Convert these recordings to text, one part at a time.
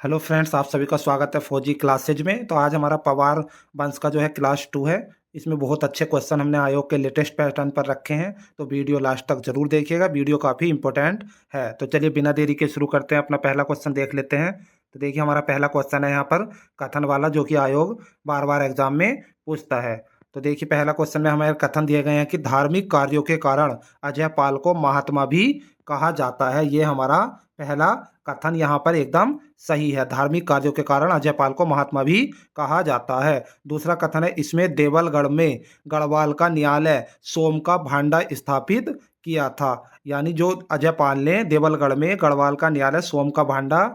Hello friends, आप सभी का स्वागत है फौजी क्लासेज में। तो आज हमारा पवार वंश का जो है क्लास 2 है। इसमें बहुत अच्छे क्वेश्चन हमने आयोग के लेटेस्ट पैटर्न पर रखे हैं, तो वीडियो लास्ट तक जरूर देखिएगा। वीडियो काफ़ी इंपॉर्टेंट है। तो चलिए बिना देरी के शुरू करते हैं, अपना पहला क्वेश्चन देख लेते हैं। तो देखिए हमारा पहला क्वेश्चन है यहाँ पर कथन वाला, जो कि आयोग बार बार एग्जाम में पूछता है। तो देखिए पहला क्वेश्चन में हमारे कथन दिए गए हैं कि धार्मिक कार्यों के कारण अजय पाल को महात्मा भी कहा जाता है। ये हमारा पहला कथन यहाँ पर एकदम सही है। धार्मिक कार्यों के कारण अजय पाल को महात्मा भी कहा जाता है। दूसरा कथन है इसमें देवलगढ़ में गढ़वाल का न्यायालय सोम का भांडा स्थापित किया था। यानी जो अजय पाल ने देवलगढ़ में गढ़वाल का न्यायालय सोम का भांडा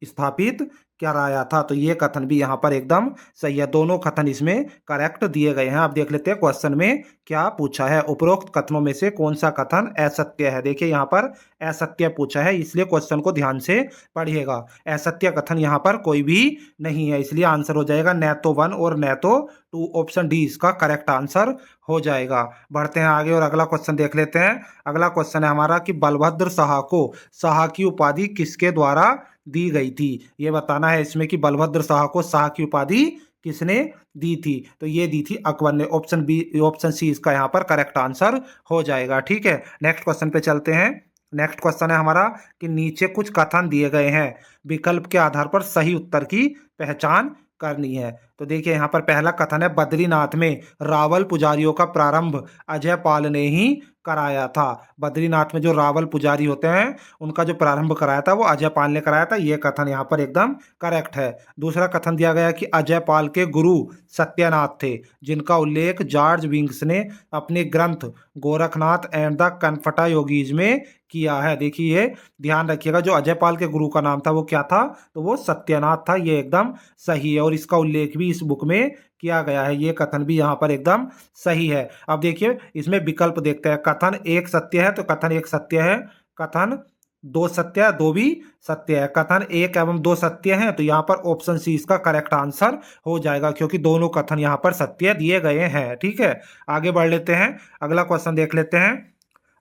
स्थापित कराया था। तो ये कथन भी यहाँ पर एकदम सही है। दोनों कथन इसमें करेक्ट दिए गए हैं। आप देख लेते हैं क्वेश्चन में क्या पूछा है। उपरोक्त कथनों में से कौन सा कथन असत्य है। देखिए यहाँ पर असत्य पूछा है, इसलिए क्वेश्चन को ध्यान से पढ़िएगा। असत्य कथन यहाँ पर कोई भी नहीं है, इसलिए आंसर हो जाएगा न तो 1 और न तो 2। ऑप्शन डी इसका करेक्ट आंसर हो जाएगा। बढ़ते हैं आगे और अगला क्वेश्चन देख लेते हैं। अगला क्वेश्चन है हमारा कि बलभद्र शाह को शाह की उपाधि किसके द्वारा दी गई थी। ये बताना है इसमें कि बलभद्र शाह को शाह की उपाधि किसने दी थी। तो ये दी थी अकबर ने। ऑप्शन बी, ऑप्शन सी इसका यहाँ पर करेक्ट आंसर हो जाएगा। ठीक है, नेक्स्ट क्वेश्चन पे चलते हैं। नेक्स्ट क्वेश्चन है हमारा कि नीचे कुछ कथन दिए गए हैं, विकल्प के आधार पर सही उत्तर की पहचान करनी है। तो देखिए यहाँ पर पहला कथन है बद्रीनाथ में रावल पुजारियों का प्रारंभ अजय पाल ने ही कराया था। बद्रीनाथ में जो रावल पुजारी होते हैं उनका जो प्रारंभ कराया था वो अजय पाल ने कराया था। ये कथन यहाँ पर एकदम करेक्ट है। दूसरा कथन दिया गया कि अजय पाल के गुरु सत्यनाथ थे, जिनका उल्लेख जॉर्ज विंग्स ने अपने ग्रंथ गोरखनाथ एंड द कनफटा योगीज में किया है। देखिए ध्यान रखिएगा, जो अजय पाल के गुरु का नाम था वो क्या था, तो वो सत्यनाथ था। ये एकदम सही है और इसका उल्लेख भी इस बुक में किया गया है। ये कथन भी यहाँ पर एकदम सही है। अब देखिए इसमें विकल्प देखते हैं। कथन एक सत्य है तो कथन एक सत्य है। कथन दो सत्य है, दो भी सत्य है। कथन एक एवं दो सत्य है, तो यहाँ पर ऑप्शन सी इसका करेक्ट आंसर हो जाएगा, क्योंकि दोनों कथन यहाँ पर सत्य दिए गए हैं। ठीक है, आगे बढ़ लेते हैं, अगला क्वेश्चन देख लेते हैं।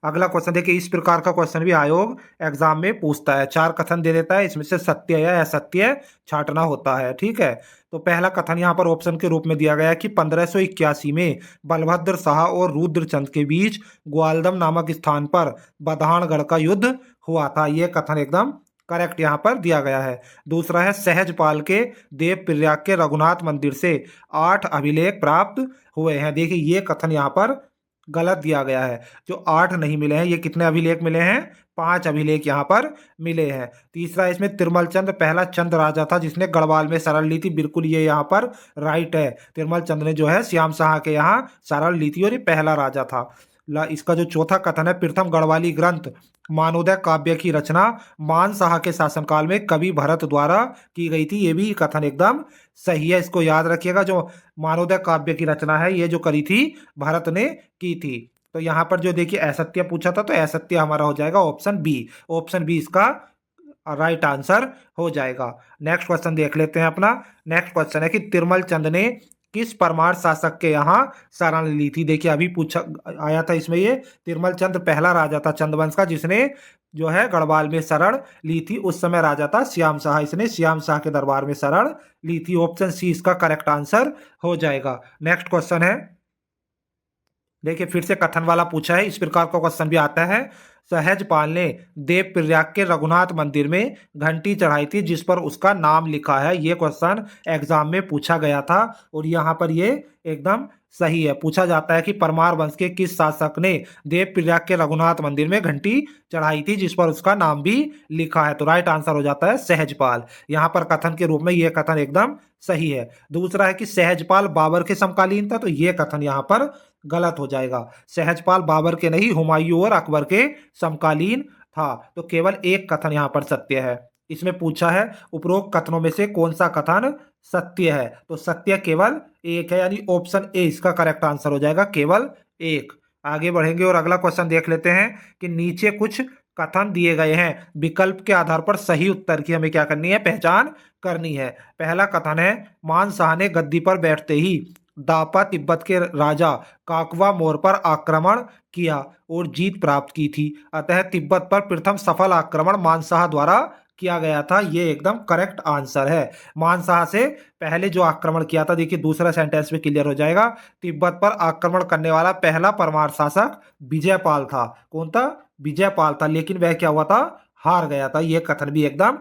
अगला क्वेश्चन देखिए, इस प्रकार का क्वेश्चन भी आयोग एग्जाम में पूछता है। 4 कथन दे देता है, इसमें से सत्य या असत्य छांटना होता है। ठीक है, तो पहला कथन यहाँ पर ऑप्शन के रूप में दिया गया है कि 1581 में बलभद्र शाह और रुद्रचंद के बीच ग्वालदम नामक स्थान पर बधानगढ़ का युद्ध हुआ था। ये कथन एकदम करेक्ट यहाँ पर दिया गया है। दूसरा है सहजपाल के देव प्रयाग के रघुनाथ मंदिर से 8 अभिलेख प्राप्त हुए हैं। देखिए ये कथन यहाँ पर गलत दिया गया है। जो 8 नहीं मिले हैं, ये कितने अभिलेख मिले हैं, 5 अभिलेख यहाँ पर मिले हैं। तीसरा इसमें तिरमल चंद पहला चंद राजा था जिसने गढ़वाल में शरण ली थी। बिल्कुल ये यहाँ पर राइट है। तिरमल चंद ने जो है श्याम शाह के यहाँ शरण ली थी और ये पहला राजा था। इसका जो चौथा कथन है, प्रथम गढ़वाली ग्रंथ मानोदय काव्य की रचना मान शाह के शासनकाल में कवि भरत द्वारा की गई थी। ये भी कथन एकदम सही है, इसको याद रखिएगा। जो मानोदय काव्य की रचना है ये जो करी थी भरत ने की थी। तो यहाँ पर जो देखिए असत्य पूछा था, तो असत्य हमारा हो जाएगा ऑप्शन बी। ऑप्शन बी इसका राइट आंसर हो जाएगा। नेक्स्ट क्वेश्चन देख लेते हैं अपना। नेक्स्ट क्वेश्चन है कि तिरमल चंद ने किस परमार शासक के यहाँ शरण ली थी। देखिए अभी पूछा आया था इसमें, ये तिरमल चंद पहला राजा था चंद्रवंश का जिसने जो है गढ़वाल में शरण ली थी। उस समय राजा था श्याम शाह, इसने श्याम शाह के दरबार में शरण ली थी। ऑप्शन सी इसका करेक्ट आंसर हो जाएगा। नेक्स्ट क्वेश्चन है, देखिए फिर से कथन वाला पूछा है। इस प्रकार का क्वेश्चन भी आता है। सहजपाल ने देव प्रयाग के रघुनाथ मंदिर में घंटी चढ़ाई थी जिस पर उसका नाम लिखा है। ये क्वेश्चन एग्जाम में पूछा गया था और यहाँ पर ये एकदम सही है। पूछा जाता है कि परमार वंश के किस शासक ने देव प्रयाग के रघुनाथ मंदिर में घंटी चढ़ाई थी जिस पर उसका नाम भी लिखा है। तो राइट आंसर हो जाता है सहजपाल। यहाँ पर कथन के रूप में ये कथन एकदम सही है। दूसरा है कि सहजपाल बाबर के समकालीन था, तो ये कथन यहाँ पर गलत हो जाएगा। सहजपाल बाबर के नहीं, हुमायूं और अकबर के समकालीन था। तो केवल एक कथन यहाँ पर सत्य है। इसमें पूछा है उपरोक्त कथनों में से कौन सा कथन सत्य है, तो सत्य केवल एक है, यानी ऑप्शन ए इसका करेक्ट आंसर हो जाएगा, केवल एक। आगे बढ़ेंगे और अगला क्वेश्चन देख लेते हैं कि नीचे कुछ कथन दिए गए हैं, विकल्प के आधार पर सही उत्तर की हमें क्या करनी है, पहचान करनी है। पहला कथन है मान शाह ने गद्दी पर बैठते ही दापा तिब्बत के राजा काकवा मोर पर आक्रमण किया और जीत प्राप्त की थी, अतः तिब्बत पर प्रथम सफल आक्रमण मानशाह द्वारा किया गया था, ये एकदम करेक्ट आंसर है। मानशाह से पहले जो आक्रमण किया था, देखिए दूसरा सेंटेंस में क्लियर हो जाएगा। तिब्बत पर आक्रमण करने वाला पहला परमार शासक विजयपाल था। कौन था? विजयपाल था, लेकिन वह क्या हुआ था? हार गया था। यह कथन भी एकदम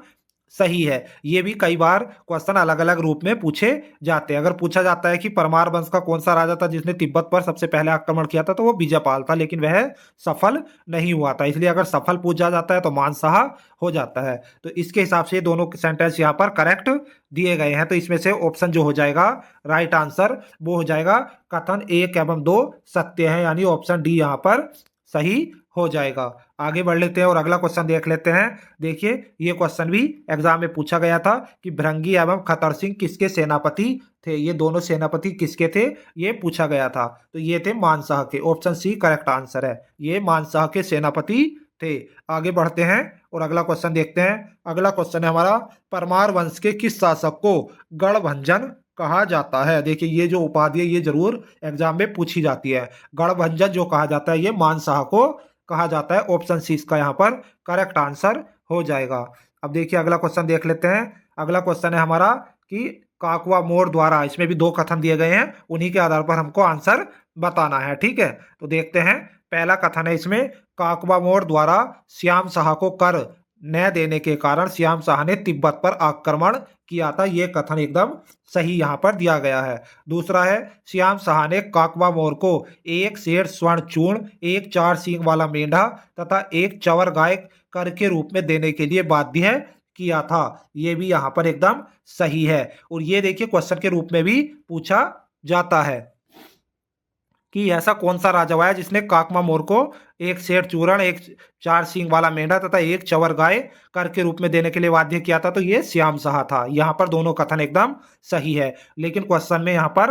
सही है। ये भी कई बार क्वेश्चन अलग अलग रूप में पूछे जाते हैं। अगर पूछा जाता है कि परमार वंश का कौन सा राजा था जिसने तिब्बत पर सबसे पहले आक्रमण किया था, तो वो विजयपाल था, लेकिन वह सफल नहीं हुआ था। इसलिए अगर सफल पूछा जाता है तो मानशाह हो जाता है। तो इसके हिसाब से दोनों सेंटेंस यहाँ पर करेक्ट दिए गए हैं। तो इसमें से ऑप्शन जो हो जाएगा राइट आंसर, वो हो जाएगा कथन 1 एवं 2 सत्य है, यानी ऑप्शन डी यहाँ पर सही हो जाएगा। आगे बढ़ लेते हैं और अगला क्वेश्चन देख लेते हैं। देखिए ये क्वेश्चन भी एग्जाम में पूछा गया था कि भृंगी एवं खतर सिंह किसके सेनापति थे। ये दोनों सेनापति किसके थे, ये पूछा गया था। तो ये थे मानशाह के। ऑप्शन सी करेक्ट आंसर है, ये मानशाह के सेनापति थे। आगे बढ़ते हैं और अगला क्वेश्चन देखते हैं। अगला क्वेश्चन है हमारा, परमार वंश के किस शासक को गढ़भंजन कहा जाता है। देखिए ये जो उपाधि है ये जरूर एग्जाम में पूछी जाती है। गढ़भंजन जो कहा जाता है ये मानशाह को कहा जाता है। ऑप्शन सी इसका यहाँ पर करेक्ट आंसर हो जाएगा। अब देखिए अगला क्वेश्चन देख लेते हैं। अगला क्वेश्चन है हमारा कि काकवा मोर द्वारा, इसमें भी 2 कथन दिए गए हैं, उन्हीं के आधार पर हमको आंसर बताना है। ठीक है, तो देखते हैं। पहला कथन है इसमें, काकवा मोर द्वारा श्याम शाह को कर न देने के कारण श्याम शाह ने तिब्बत पर आक्रमण किया था। यह कथन एकदम सही यहाँ पर दिया गया है। दूसरा है, श्याम शाह ने काकवा मोर को 1 सेर स्वर्ण चूर्ण, 1 4 सींग वाला मेंढा तथा 1 चवर गाय कर के रूप में देने के लिए बाध्य किया था। ये भी यहाँ पर एकदम सही है। और ये देखिए क्वेश्चन के रूप में भी पूछा जाता है कि ऐसा कौन सा राजा हुआ है जिसने काकवा मोर को 1 सेर चूर्ण, 1 4 सींग वाला मेंढा तथा 1 चवर गाय कर के रूप में देने के लिए बाध्य किया था। तो ये श्याम शाह था। यहाँ पर दोनों कथन एकदम सही है, लेकिन क्वेश्चन में यहाँ पर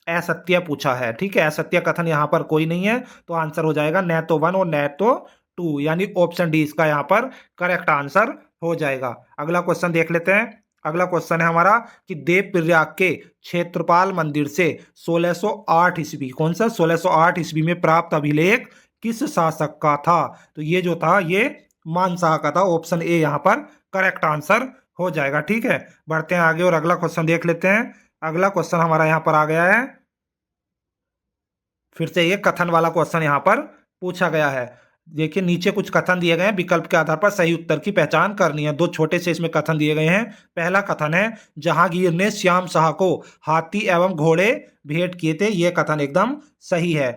असत्य पूछा है। ठीक है, असत्य कथन यहाँ पर कोई नहीं है, तो आंसर हो जाएगा न तो 1 और न तो 2, यानी ऑप्शन डी इसका यहाँ पर करेक्ट आंसर हो जाएगा। अगला क्वेश्चन देख लेते हैं। अगला क्वेश्चन है हमारा कि देव प्रयाग के क्षेत्रपाल मंदिर से 1608 ईस्वी, कौन सा 1608 ईस्वी में प्राप्त अभिलेख किस शासक का था। तो ये जो था ये मानशाह का था। ऑप्शन ए यहाँ पर करेक्ट आंसर हो जाएगा। ठीक है, बढ़ते हैं आगे और अगला क्वेश्चन देख लेते हैं। अगला क्वेश्चन हमारा यहाँ पर आ गया है, फिर से ये कथन वाला क्वेश्चन यहाँ पर पूछा गया है। देखिए नीचे कुछ कथन दिए गए हैं, विकल्प के आधार पर सही उत्तर की पहचान करनी है। 2 छोटे से इसमें कथन दिए गए हैं। पहला कथन है, जहांगीर ने श्याम शाह को हाथी एवं घोड़े भेंट किए थे। यह कथन एकदम सही है।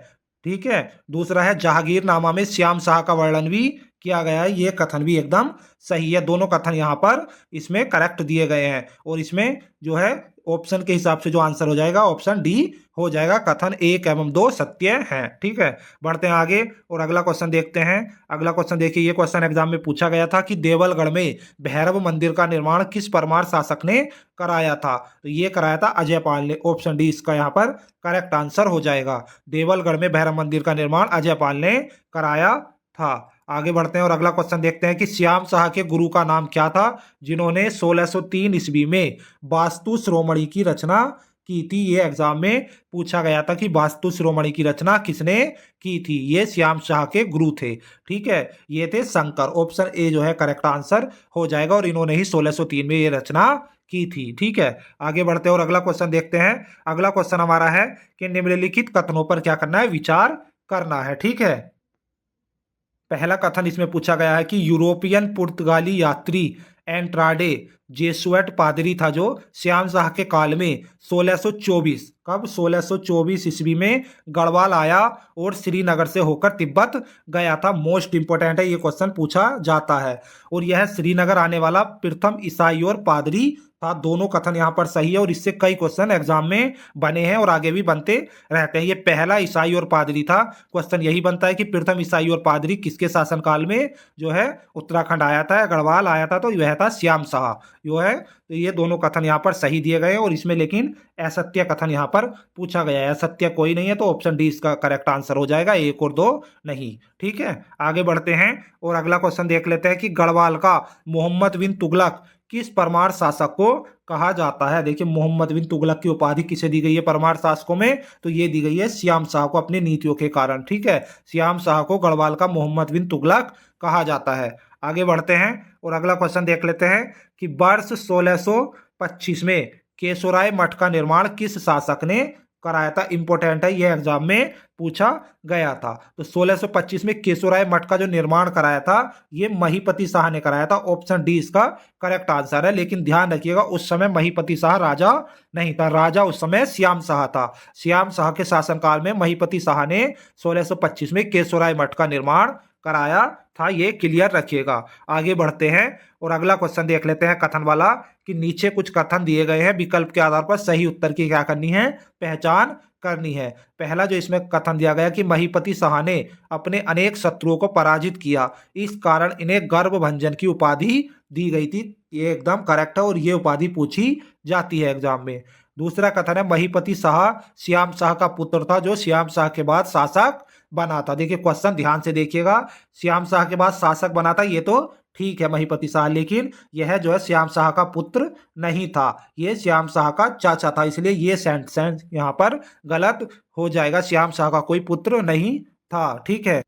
ठीक है, दूसरा है, जहांगीरनामा में श्याम शाह का वर्णन भी किया गया है। यह कथन भी एकदम सही है। दोनों कथन यहाँ पर इसमें करेक्ट दिए गए हैं, और इसमें जो है ऑप्शन के हिसाब से जो आंसर हो जाएगा ऑप्शन डी हो जाएगा। कथन 1 एवं 2 सत्य हैं। ठीक है, बढ़ते हैं आगे और अगला क्वेश्चन देखते हैं। अगला क्वेश्चन देखिए, ये क्वेश्चन एग्जाम में पूछा गया था कि देवलगढ़ में भैरव मंदिर का निर्माण किस परमार शासक ने कराया था। तो ये कराया था अजयपाल ने। ऑप्शन डी इसका यहाँ पर करेक्ट आंसर हो जाएगा। देवलगढ़ में भैरव मंदिर का निर्माण अजयपाल ने कराया था। आगे बढ़ते हैं और अगला क्वेश्चन देखते हैं कि श्याम शाह के गुरु का नाम क्या था जिन्होंने 1603 ईस्वी में वास्तु शिरोमणि की रचना की थी। ये एग्जाम में पूछा गया था कि वास्तु शिरोमणि की रचना किसने की थी। ये श्याम शाह के गुरु थे। ठीक है, ये थे शंकर। ऑप्शन ए जो है करेक्ट आंसर हो जाएगा, और इन्होंने ही 1603 में ये रचना की थी। ठीक है, आगे बढ़ते हैं और अगला क्वेश्चन देखते हैं। अगला क्वेश्चन हमारा है कि निम्नलिखित कथनों पर क्या करना है, विचार करना है। ठीक है, पहला कथन इसमें पूछा गया है कि यूरोपियन पुर्तगाली यात्री एंट्राडे जेसुएट पादरी था जो श्याम शाह के काल में 1624, कब 1624 ईस्वी में गढ़वाल आया और श्रीनगर से होकर तिब्बत गया था। मोस्ट इंपोर्टेंट है, ये क्वेश्चन पूछा जाता है। और यह श्रीनगर आने वाला प्रथम ईसाई और पादरी था। दोनों कथन यहाँ पर सही है, और इससे कई क्वेश्चन एग्जाम में बने हैं और आगे भी बनते रहते हैं। ये पहला ईसाई और पादरी था। क्वेश्चन यही बनता है कि प्रथम ईसाई और पादरी किसके शासनकाल में जो है उत्तराखंड आया था, गढ़वाल आया था। तो यह था श्याम शाह जो है। तो ये दोनों कथन यहाँ पर सही दिए गए, और इसमें लेकिन असत्य कथन यहाँ पर पूछा गया है। असत्य कोई नहीं है, तो ऑप्शन डी इसका करेक्ट आंसर हो जाएगा, 1 और 2 नहीं। ठीक है, आगे बढ़ते हैं और अगला क्वेश्चन देख लेते हैं कि गढ़वाल का मोहम्मद बिन तुगलक किस परमार शासक को कहा जाता है। देखिए मोहम्मद बिन तुगलक की उपाधि किसे दी गई है परमार शासकों में, तो ये दी गई है श्याम शाह को अपनी नीतियों के कारण। ठीक है, श्याम शाह को गढ़वाल का मोहम्मद बिन तुगलक कहा जाता है। आगे बढ़ते हैं और अगला क्वेश्चन देख लेते हैं कि वर्ष 1625 में केशोराय मठ का निर्माण किस शासक ने कराया था। इंपॉर्टेंट है, ये एग्जाम में पूछा गया था। तो 1625 में केशोराय मठ का जो निर्माण कराया था ये महीपति शाह ने कराया था। ऑप्शन डी इसका करेक्ट आंसर है। लेकिन ध्यान रखिएगा उस समय महीपति शाह राजा नहीं था, राजा उस समय श्याम शाह था। श्याम शाह के शासनकाल में महीपति शाह ने 1625 में केशोराय मठ का निर्माण कराया था, ये क्लियर रखिएगा। आगे बढ़ते हैं और अगला क्वेश्चन देख लेते हैं कथन वाला कि नीचे कुछ कथन दिए गए हैं, विकल्प के आधार पर सही उत्तर की क्या करनी है, पहचान करनी है। पहला जो इसमें कथन दिया गया कि महीपति शाह ने अपने अनेक शत्रुओं को पराजित किया, इस कारण इन्हें गर्वभंजन की उपाधि दी गई थी। ये एकदम करेक्ट है और ये उपाधि पूछी जाती है एग्जाम में। दूसरा कथन है महीपति शाह श्याम शाह का पुत्र था जो श्याम शाह के बाद शासक बना था। देखिए क्वेश्चन ध्यान से देखिएगा, श्याम शाह के बाद शासक बना था ये तो ठीक है महीपति शाह, लेकिन यह जो है श्याम शाह का पुत्र नहीं था, ये श्याम शाह का चाचा था, इसलिए ये सेंटेंस यहाँ पर गलत हो जाएगा। श्याम शाह का कोई पुत्र नहीं था, ठीक है।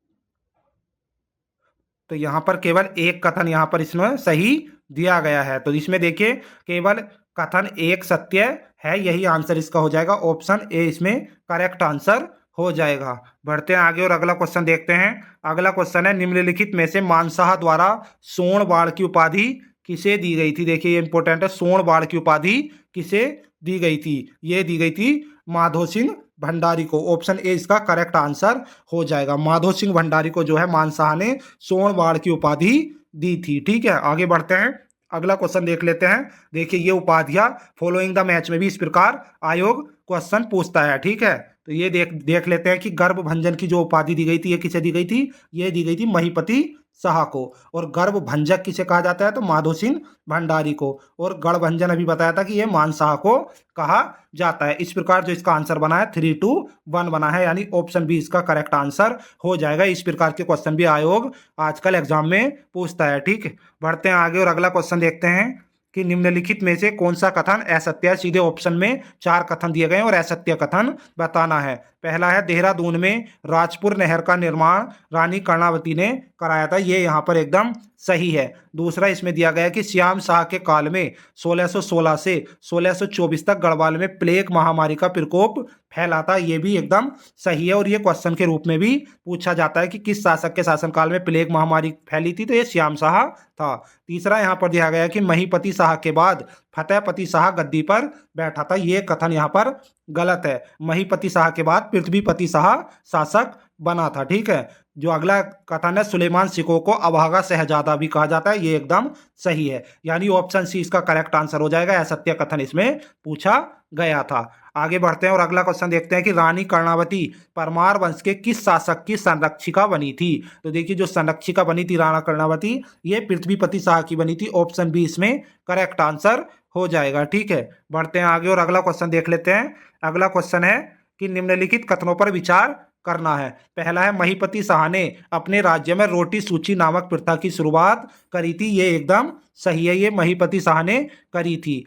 तो यहाँ पर केवल एक कथन यहाँ पर इसमें सही दिया गया है। तो इसमें देखिए केवल कथन एक सत्य है, यही आंसर इसका हो जाएगा। ऑप्शन ए इसमें करेक्ट आंसर हो जाएगा। बढ़ते हैं आगे और अगला क्वेश्चन देखते हैं। अगला क्वेश्चन है निम्नलिखित में से मानसाह द्वारा सोणबाड़ की उपाधि किसे दी गई थी। देखिए ये इंपॉर्टेंट है, सोणबाड़ की उपाधि किसे दी गई थी, ये दी गई थी माधो सिंह भंडारी को। ऑप्शन ए इसका करेक्ट आंसर हो जाएगा। माधो सिंह भंडारी को जो है मानसाह ने सोणबाड़ की उपाधि दी थी, ठीक है। आगे बढ़ते हैं, अगला क्वेश्चन देख लेते हैं। देखिए ये उपाधियां फॉलोइंग द मैच में भी इस प्रकार आयोग क्वेश्चन पूछता है, ठीक है। तो ये देख लेते हैं कि गर्भभंजन की जो उपाधि दी गई थी ये किसे दी गई थी, ये दी गई थी महीपति शाह को। और गर्भभंजक किसे कहा जाता है, तो माधो सिंह भंडारी को। और गढ़भंजन अभी बताया था कि ये मानसाह को कहा जाता है। इस प्रकार जो इसका आंसर बना है 3-2-1 बना है, यानी ऑप्शन बी इसका करेक्ट आंसर हो जाएगा। इस प्रकार के क्वेश्चन भी आयोग आजकल एग्जाम में पूछता है, ठीक है। बढ़ते हैं आगे और अगला क्वेश्चन देखते हैं कि निम्नलिखित में से कौन सा कथन असत्य है। सीधे ऑप्शन में 4 कथन दिए गए हैं और असत्य कथन बताना है। पहला है देहरादून में राजपुर नहर का निर्माण रानी कर्णावती ने कराया था, ये यहाँ पर एकदम सही है। दूसरा इसमें दिया गया है कि श्याम शाह के काल में 1616 से 1624 तक गढ़वाल में प्लेग महामारी का प्रकोप फैला था, ये भी एकदम सही है और ये क्वेश्चन के रूप में भी पूछा जाता है कि किस शासक के शासनकाल में प्लेग महामारी फैली थी, तो ये श्याम शाह था। तीसरा यहाँ पर दिया गया है कि महीपति शाह के बाद फतेहपति शाह गद्दी पर बैठा था, ये कथन यहाँ पर गलत है। महीपति शाह के बाद पृथ्वीपति शाह शासक बना था, ठीक है। जो अगला कथन है सुलेमान सिको को अभागा शहजादा भी कहा जाता है, ये एकदम सही है, यानी ऑप्शन सी इसका करेक्ट आंसर हो जाएगा। असत्य कथन इसमें पूछा गया था। आगे बढ़ते हैं और अगला क्वेश्चन देखते हैं कि रानी कर्णावती परमार वंश के किस शासक की संरक्षिका बनी थी। तो देखिए जो संरक्षिका बनी थी राणा कर्णावती, ये पृथ्वीपति शाह की बनी थी। ऑप्शन बी इसमें करेक्ट आंसर हो जाएगा, ठीक है। बढ़ते हैं आगे और अगला क्वेश्चन देख लेते हैं। अगला क्वेश्चन है कि निम्नलिखित कथनों पर विचार करना है। पहला है महीपति शाह ने अपने राज्य में रोटी सूची नामक प्रथा की शुरुआत करी थी, ये एकदम सही है, ये महीपति शाह ने करी थी।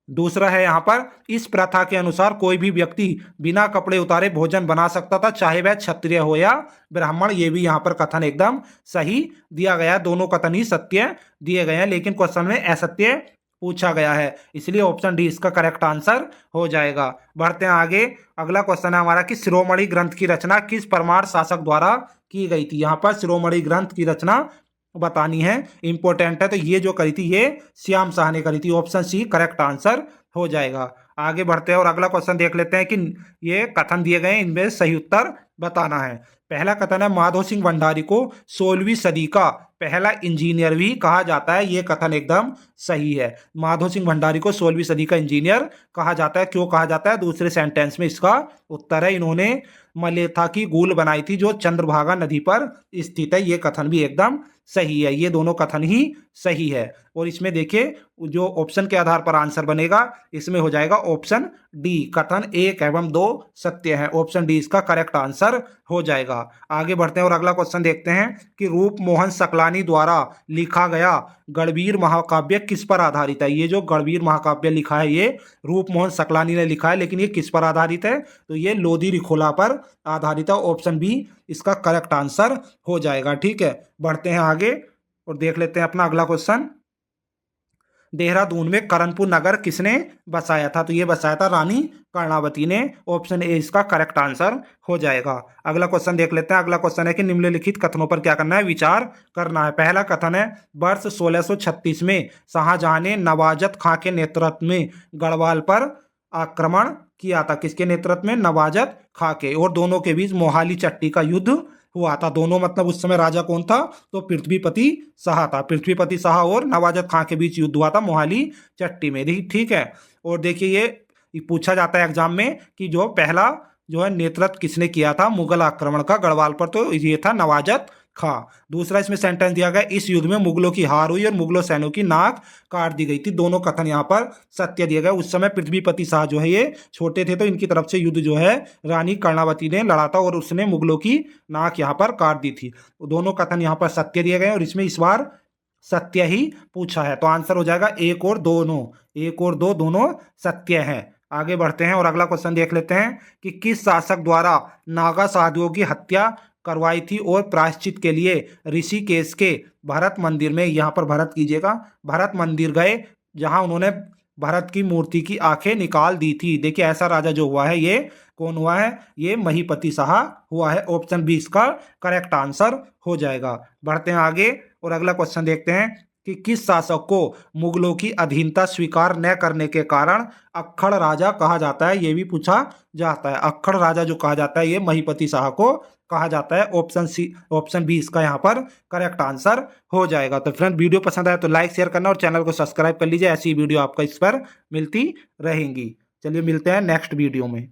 दूसरा है यहाँ पर इस प्रथा के अनुसार कोई भी व्यक्ति बिना कपड़े उतारे भोजन बना सकता था, चाहे वह क्षत्रिय हो या ब्राह्मण, ये भी यहाँ पर कथन एकदम सही दिया गया। दोनों कथन ही सत्य दिए गए हैं, लेकिन क्वेश्चन में असत्य पूछा गया है, इसलिए ऑप्शन डी इसका करेक्ट आंसर हो जाएगा। बढ़ते हैं आगे, अगला क्वेश्चन है हमारा कि शिरोमणि ग्रंथ की रचना किस परमार शासक द्वारा की गई थी। यहाँ पर शिरोमणि ग्रंथ की रचना बतानी है, इंपॉर्टेंट है। तो ये जो करी थी ये श्याम शाह ने करी थी, ऑप्शन सी करेक्ट आंसर हो जाएगा। आगे बढ़ते हैं और अगला क्वेश्चन देख लेते हैं कि ये कथन दिए गए इनमें सही उत्तर बताना है। पहला कथन है माधो सिंह भंडारी को 16वीं सदी का पहला इंजीनियर भी कहा जाता है, ये कथन एकदम सही है। माधो सिंह भंडारी को 16वीं सदी का इंजीनियर कहा जाता है। क्यों कहा जाता है, दूसरे सेंटेंस में इसका उत्तर है इन्होंने मलेथा की गूल बनाई थी जो चंद्रभागा नदी पर स्थित है, ये कथन भी एकदम सही है। ये दोनों कथन ही सही है और इसमें देखिए जो ऑप्शन के आधार पर आंसर बनेगा इसमें हो जाएगा ऑप्शन डी, कथन 1 एवं 2 सत्य है। ऑप्शन डी इसका करेक्ट आंसर हो जाएगा। आगे बढ़ते हैं और अगला क्वेश्चन देखते हैं कि रूप मोहन सकलानी द्वारा लिखा गया गढ़वीर महाकाव्य किस पर आधारित है। ये जो गढ़वीर महाकाव्य लिखा है ये रूप मोहन सकलानी ने लिखा है, लेकिन ये किस पर आधारित है, तो ये लोधी रिखोला पर आधारित है। ऑप्शन बी इसका करेक्ट आंसर हो जाएगा, ठीक है। बढ़ते हैं आगे, और देख लेते हैं अपना अगला क्वेश्चन। देहरादून में करणपुर नगर किसने बसाया था? तो ये बसाया था रानी कर्णावती ने। ऑप्शन ए इसका करेक्ट आंसर हो जाएगा। अगला क्वेश्चन देख लेते हैं। अगला क्वेश्चन है कि निम्नलिखित कथनों पर क्या करना है? विचार करना है। पहला कथन है, वर्ष 1636 में शाहजहां ने नवाजत खां के नेतृत्व में गढ़वाल पर आक्रमण किया था। किसके नेतृत्व में? नवाजत खां के। और दोनों के बीच मोहाली चट्टी का युद्ध हुआ था। दोनों मतलब उस समय राजा कौन था? तो पृथ्वीपति शाह था। पृथ्वीपति शाह और नवाजत खां के बीच युद्ध हुआ था मोहाली चट्टी में। ठीक है। और देखिए ये पूछा जाता है एग्जाम में कि जो पहला जो है नेतृत्व किसने किया था मुगल आक्रमण का गढ़वाल पर? तो ये था नवाजत खां। दूसरा इसमें सेंटेंस दिया गया, इस युद्ध में मुगलों की हार हुई और मुगलों सैनिकों की नाक काट दी गई थी। दोनों कथन यहाँ पर सत्य दिए गए। उस समय पृथ्वीपति शाह जो है ये छोटे थे, तो इनकी तरफ से युद्ध जो है रानी कर्णावती ने लड़ा था और उसने मुगलों की नाक यहाँ पर काट दी थी। दोनों कथन यहाँ पर सत्य दिए गए और इसमें इस बार सत्य ही पूछा है। तो आंसर हो जाएगा एक और दोनों। एक और दो दोनों सत्य है। आगे बढ़ते हैं और अगला क्वेश्चन देख लेते हैं कि किस शासक द्वारा नागा साधुओं की हत्या करवाई थी और प्रायश्चित के लिए ऋषिकेश के भरत मंदिर में, यहाँ पर भरत कीजिएगा, भरत मंदिर गए जहां उन्होंने भरत की मूर्ति की आंखें निकाल दी थी। देखिए ऐसा राजा जो हुआ है ये कौन हुआ है? ये महीपति शाह हुआ है। ऑप्शन बी इसका करेक्ट आंसर हो जाएगा। बढ़ते हैं आगे और अगला क्वेश्चन देखते हैं कि किस शासक को मुगलों की अधीनता स्वीकार न करने के कारण अक्खड़ राजा कहा जाता है? ये भी पूछा जाता है। अक्खड़ राजा जो कहा जाता है ये महीपति शाह को कहा जाता है। ऑप्शन बी इसका यहाँ पर करेक्ट आंसर हो जाएगा। तो फ्रेंड वीडियो पसंद आया तो लाइक शेयर करना और चैनल को सब्सक्राइब कर लीजिए। ऐसी वीडियो आपको इस पर मिलती रहेंगी। चलिए मिलते हैं नेक्स्ट वीडियो में।